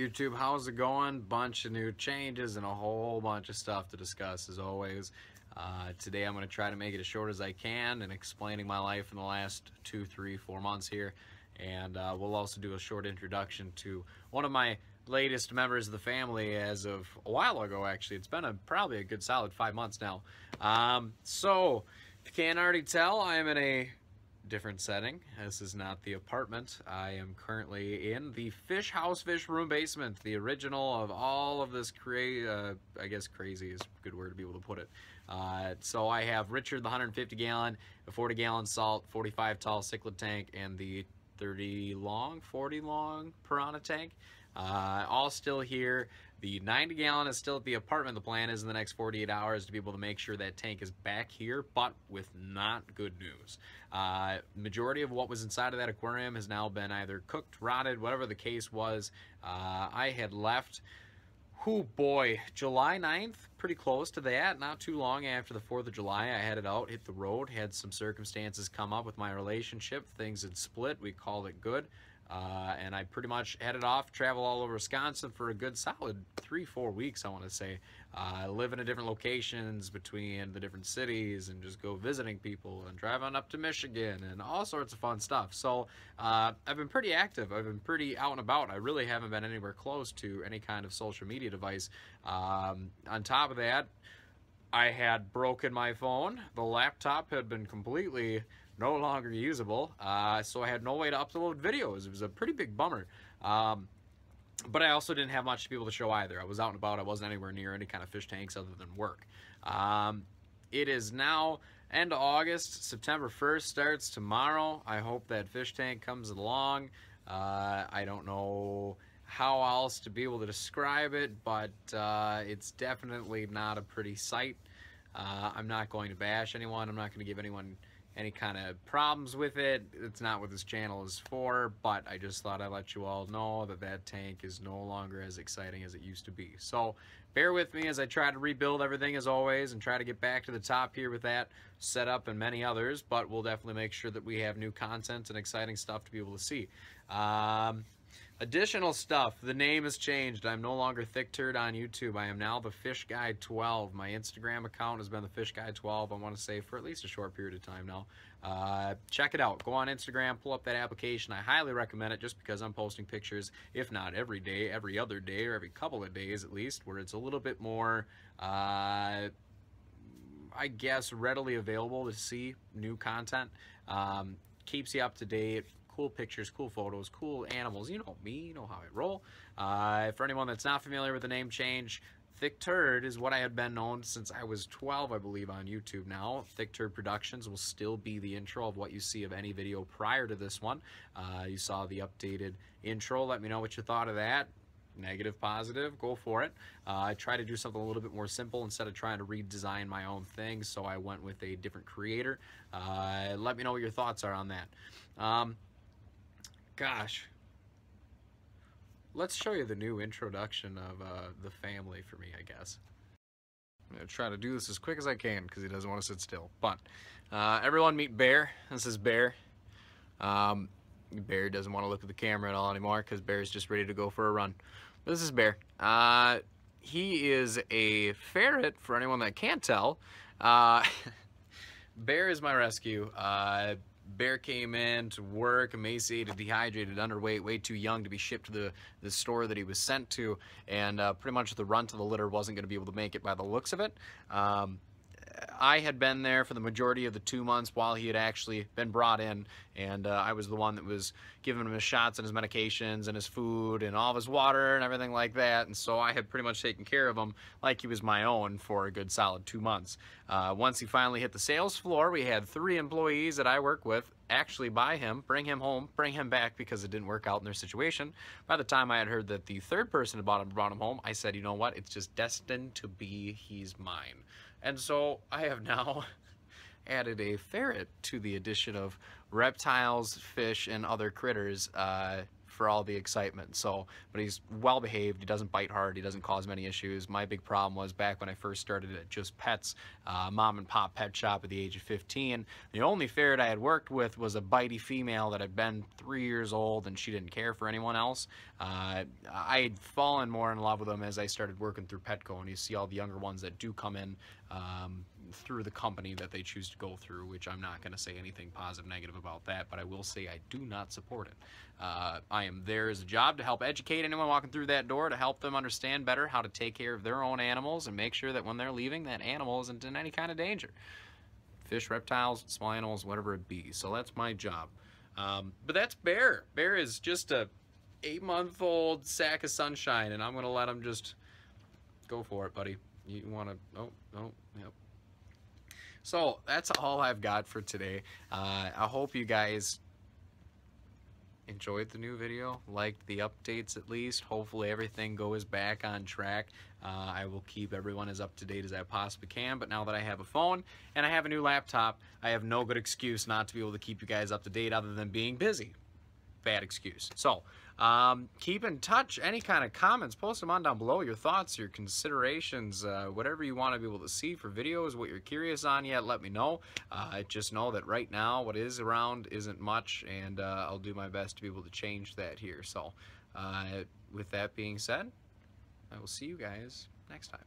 YouTube? How's it going? Bunch of new changes and a whole bunch of stuff to discuss as always. Today I'm going to try to make it as short as I can and explaining my life in the last 2, 3, 4 months here. And we'll also do a short introduction to one of my latest members of the family as of a while ago, actually. It's been probably a good solid 5 months now. So, if you can't already tell, I'm in a different setting. This is not the apartment. I am currently in the fish house, fish room basement, the original of all of this I guess crazy is a good word to be able to put it. So I have Richard, the 150 gallon, the 40 gallon salt, 45 tall cichlid tank, and the 40 long piranha tank. All still here. The 90 gallon is still at the apartment. The plan is in the next 48 hours to be able to make sure that tank is back here, but with not good news. Majority of what was inside of that aquarium has now been either cooked, rotted, whatever the case was. I had left, July 9th, pretty close to that. Not too long after the 4th of July, I headed out, hit the road, had some circumstances come up with my relationship. Things had split. We called it good. And I pretty much headed off, travel all over Wisconsin for a good solid 3-4 weeks, I want to say. Living in different locations between the different cities and just go visiting people and drive on up to Michigan and all sorts of fun stuff. So I've been pretty active. I've been pretty out and about. I really haven't been anywhere close to any kind of social media device. On top of that, I had broken my phone. The laptop had been completely no longer usable, so I had no way to upload videos. It was a pretty big bummer. But I also didn't have much to be able to show either. I was out and about. I wasn't anywhere near any kind of fish tanks other than work. It is now end of August. September 1st starts tomorrow. I hope that fish tank comes along. I don't know how else to be able to describe it, but it's definitely not a pretty sight. I'm not going to bash anyone. I'm not going to give anyone any kind of problems with it. It's not what this channel is for, but I just thought I'd let you all know that that tank is no longer as exciting as it used to be. So bear with me as I try to rebuild everything as always and try to get back to the top here with that setup and many others, but we'll definitely make sure that we have new content and exciting stuff to be able to see. Additional stuff, the name has changed. I'm no longer Thick Turd on YouTube. I am now the Fish Guy 12. My Instagram account has been the Fish Guy 12, I want to say, for at least a short period of time now. Check it out. Go on Instagram, pull up that application. I highly recommend it just because I'm posting pictures, if not every day, every other day, or every couple of days at least, where it's a little bit more, I guess, readily available to see new content. Keeps you up to date. Cool pictures, cool photos, cool animals. You know me, you know how I roll. For anyone that's not familiar with the name change, Thick Turd is what I had been known since I was 12, I believe, on YouTube now. Thick Turd Productions will still be the intro of what you see of any video prior to this one. You saw the updated intro. Let me know what you thought of that. Negative, positive, go for it. I try to do something a little bit more simple instead of trying to redesign my own thing, so I went with a different creator. Let me know what your thoughts are on that. Gosh, let's show you the new introduction of the family for me, I guess. I'm going to try to do this as quick as I can because he doesn't want to sit still. But everyone meet Bear. This is Bear. Bear doesn't want to look at the camera at all anymore because Bear's just ready to go for a run. But this is Bear. He is a ferret, for anyone that can't tell. Bear is my rescue. Bear came in to work, emaciated, dehydrated, underweight, way too young to be shipped to the store that he was sent to, and pretty much the runt of the litter wasn't going to be able to make it by the looks of it. I had been there for the majority of the 2 months while he had actually been brought in, and I was the one that was giving him his shots and his medications and his food and all of his water and everything like that, and so I had pretty much taken care of him like he was my own for a good solid 2 months. Once he finally hit the sales floor, we had 3 employees that I work with actually buy him, bring him home, bring him back because it didn't work out in their situation. By the time I had heard that the 3rd person had brought him home, I said, you know what, it's just destined to be, he's mine. And so I have now added a ferret to the addition of reptiles, fish, and other critters for all the excitement. So, but he's well behaved. He doesn't bite hard. He doesn't cause many issues. My big problem was back when I first started at Just Pets, mom and pop pet shop at the age of 15. The only ferret I had worked with was a bitey female that had been 3 years old, and she didn't care for anyone else. I had fallen more in love with them as I started working through Petco, and you see all the younger ones that do come in through the company that they choose to go through, which I'm not going to say anything positive, negative about that, but I will say I do not support it. I am there as a job to help educate anyone walking through that door, to help them understand better how to take care of their own animals and make sure that when they're leaving, that animal isn't in any kind of danger. Fish, reptiles, small animals, whatever it be. So that's my job. But that's Bear. Bear is just a 8-month-old sack of sunshine, and I'm going to let him just go for it, buddy. You want to... Oh, yep. So that's all I've got for today. I hope you guys enjoyed the new video, liked the updates at least. Hopefully everything goes back on track. I will keep everyone as up to date as I possibly can, but now that I have a phone and I have a new laptop, I have no good excuse not to be able to keep you guys up to date other than being busy. Bad excuse. So keep in touch. Any kind of comments, post them on down below. Your thoughts, your considerations, whatever you want to be able to see for videos, what you're curious on yet, let me know. Just know that right now what is around isn't much, and I'll do my best to be able to change that here. So with that being said, I will see you guys next time.